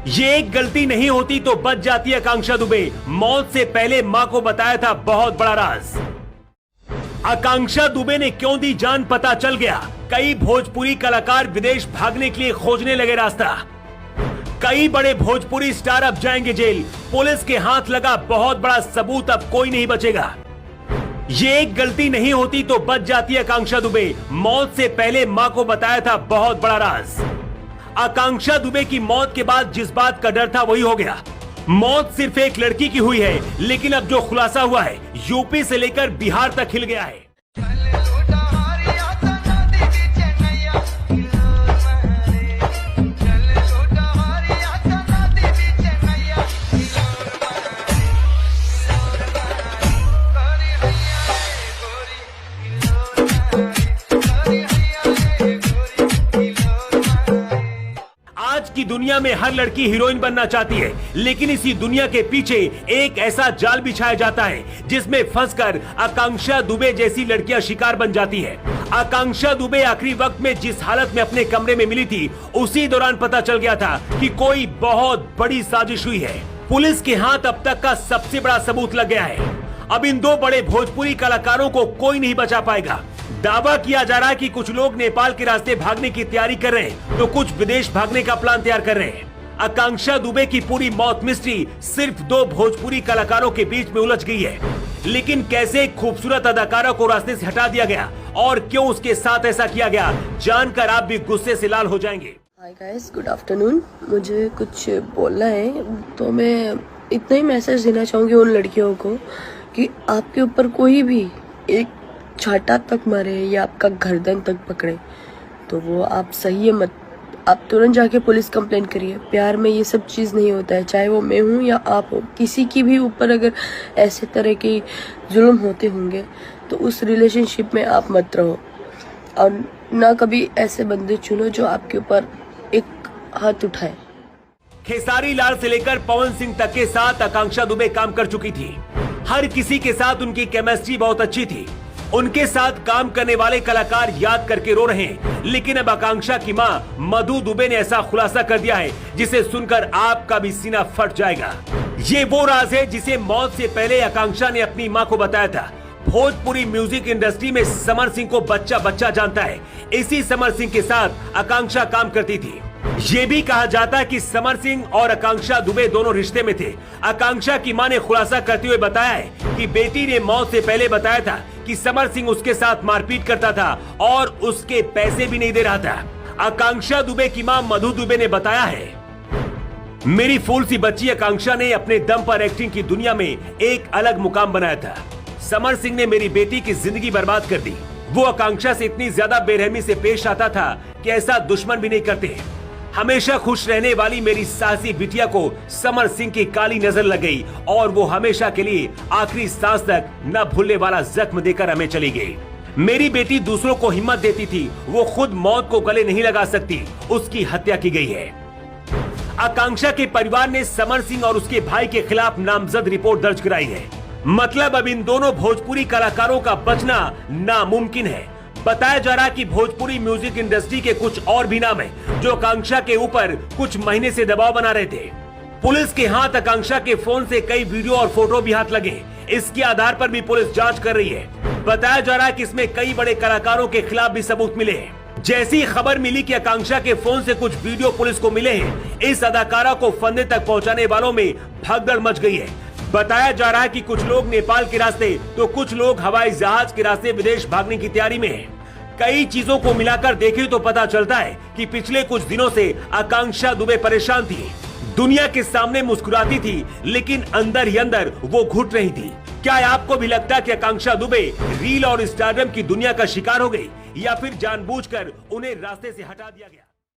ये एक गलती नहीं होती तो बच जाती आकांक्षा दुबे। मौत से पहले मां को बताया था बहुत बड़ा राज। आकांक्षा दुबे ने क्यों दी जान पता चल गया। कई भोजपुरी कलाकार विदेश भागने के लिए खोजने लगे रास्ता। कई बड़े भोजपुरी स्टार अब जाएंगे जेल। पुलिस के हाथ लगा बहुत बड़ा सबूत, अब कोई नहीं बचेगा। ये एक गलती नहीं होती तो बच जाती आकांक्षा दुबे। मौत से पहले मां को बताया था बहुत बड़ा राज। आकांक्षा दुबे की मौत के बाद जिस बात का डर था वही हो गया। मौत सिर्फ एक लड़की की हुई है, लेकिन अब जो खुलासा हुआ है यूपी से लेकर बिहार तक हिल गया है। आज की दुनिया में हर लड़की हीरोइन बनना चाहती है, लेकिन इसी दुनिया के पीछे एक ऐसा जाल बिछाया जाता है जिसमें फंसकर आकांक्षा दुबे जैसी लड़कियां शिकार बन जाती है। आकांक्षा दुबे आखिरी वक्त में जिस हालत में अपने कमरे में मिली थी, उसी दौरान पता चल गया था कि कोई बहुत बड़ी साजिश हुई है। पुलिस के हाथ अब तक का सबसे बड़ा सबूत लग गया है। अब इन दो बड़े भोजपुरी कलाकारों को कोई नहीं बचा पाएगा। दावा किया जा रहा है कि कुछ लोग नेपाल के रास्ते भागने की तैयारी कर रहे हैं, तो कुछ विदेश भागने का प्लान तैयार कर रहे हैं। आकांक्षा दुबे की पूरी मौत मिस्ट्री सिर्फ दो भोजपुरी कलाकारों के बीच में उलझ गई है, लेकिन कैसे एक खूबसूरत अदाकारा को रास्ते से हटा दिया गया और क्यों उसके साथ ऐसा किया गया, जानकर आप भी गुस्से से लाल हो जाएंगे। Hi guys, good afternoon. मुझे कुछ बोलना है, तो मैं इतना ही मैसेज देना चाहूँगी उन लड़कियों को कि आपके ऊपर कोई भी एक छाता तक मारे या आपका गर्दन तक पकड़े तो वो आप सही है मत, आप तुरंत जाके पुलिस कंप्लेंट करिए। प्यार में ये सब चीज़ नहीं होता है, चाहे वो मैं हूँ या आप हो। किसी की भी ऊपर अगर ऐसे तरह के जुल्म होते होंगे तो उस रिलेशनशिप में आप मत रहो, और ना कभी ऐसे बंदे चुनो जो आपके ऊपर एक हाथ उठाए। खेसारी लाल से लेकर पवन सिंह तक के साथ आकांक्षा दुबे काम कर चुकी थी। हर किसी के साथ उनकी केमिस्ट्री बहुत अच्छी थी। उनके साथ काम करने वाले कलाकार याद करके रो रहे हैं, लेकिन अब आकांक्षा की मां मधु दुबे ने ऐसा खुलासा कर दिया है जिसे सुनकर आपका भी सीना फट जाएगा। ये वो राज है जिसे मौत से पहले आकांक्षा ने अपनी मां को बताया था। भोजपुरी म्यूजिक इंडस्ट्री में समर सिंह को बच्चा बच्चा जानता है। इसी समर सिंह के साथ आकांक्षा काम करती थी। ये भी कहा जाता है कि समर सिंह और आकांक्षा दुबे दोनों रिश्ते में थे। आकांक्षा की मां ने खुलासा करते हुए बताया है कि बेटी ने मौत से पहले बताया था कि समर सिंह उसके साथ मारपीट करता था और उसके पैसे भी नहीं दे रहा था। आकांक्षा दुबे की मां मधु दुबे ने बताया है, मेरी फूल सी बच्ची आकांक्षा ने अपने दम पर एक्टिंग की दुनिया में एक अलग मुकाम बनाया था। समर सिंह ने मेरी बेटी की जिंदगी बर्बाद कर दी। वो आकांक्षा से इतनी ज्यादा बेरहमी से पेश आता था कि ऐसा दुश्मन भी नहीं करते। हमेशा खुश रहने वाली मेरी साहसी बिटिया को समर सिंह की काली नजर लग गई और वो हमेशा के लिए आखिरी सांस तक न भूलने वाला जख्म देकर हमें चली गई। मेरी बेटी दूसरों को हिम्मत देती थी, वो खुद मौत को गले नहीं लगा सकती, उसकी हत्या की गई है। आकांक्षा के परिवार ने समर सिंह और उसके भाई के खिलाफ नामजद रिपोर्ट दर्ज कराई है। मतलब अब इन दोनों भोजपुरी कलाकारों का बचना नामुमकिन है। बताया जा रहा है कि भोजपुरी म्यूजिक इंडस्ट्री के कुछ और भी नाम हैं जो आकांक्षा के ऊपर कुछ महीने से दबाव बना रहे थे। पुलिस के हाथ आकांक्षा के फोन से कई वीडियो और फोटो भी हाथ लगे। इसके आधार पर भी पुलिस जांच कर रही है। बताया जा रहा है कि इसमें कई बड़े कलाकारों के खिलाफ भी सबूत मिले हैं। जैसी खबर मिली कि आकांक्षा के फोन से कुछ वीडियो पुलिस को मिले हैं, इस अदाकारा को फंदे तक पहुंचाने वालों में भगदड़ मच गई है। बताया जा रहा है कि कुछ लोग नेपाल के रास्ते तो कुछ लोग हवाई जहाज के रास्ते विदेश भागने की तैयारी में हैं। कई चीजों को मिलाकर देखें तो पता चलता है कि पिछले कुछ दिनों से आकांक्षा दुबे परेशान थी। दुनिया के सामने मुस्कुराती थी, लेकिन अंदर ही अंदर वो घुट रही थी। क्या आपको भी लगता है कि आकांक्षा दुबे रील और स्टारडम की दुनिया का शिकार हो गई, या फिर जानबूझकर उन्हें रास्ते से हटा दिया गया?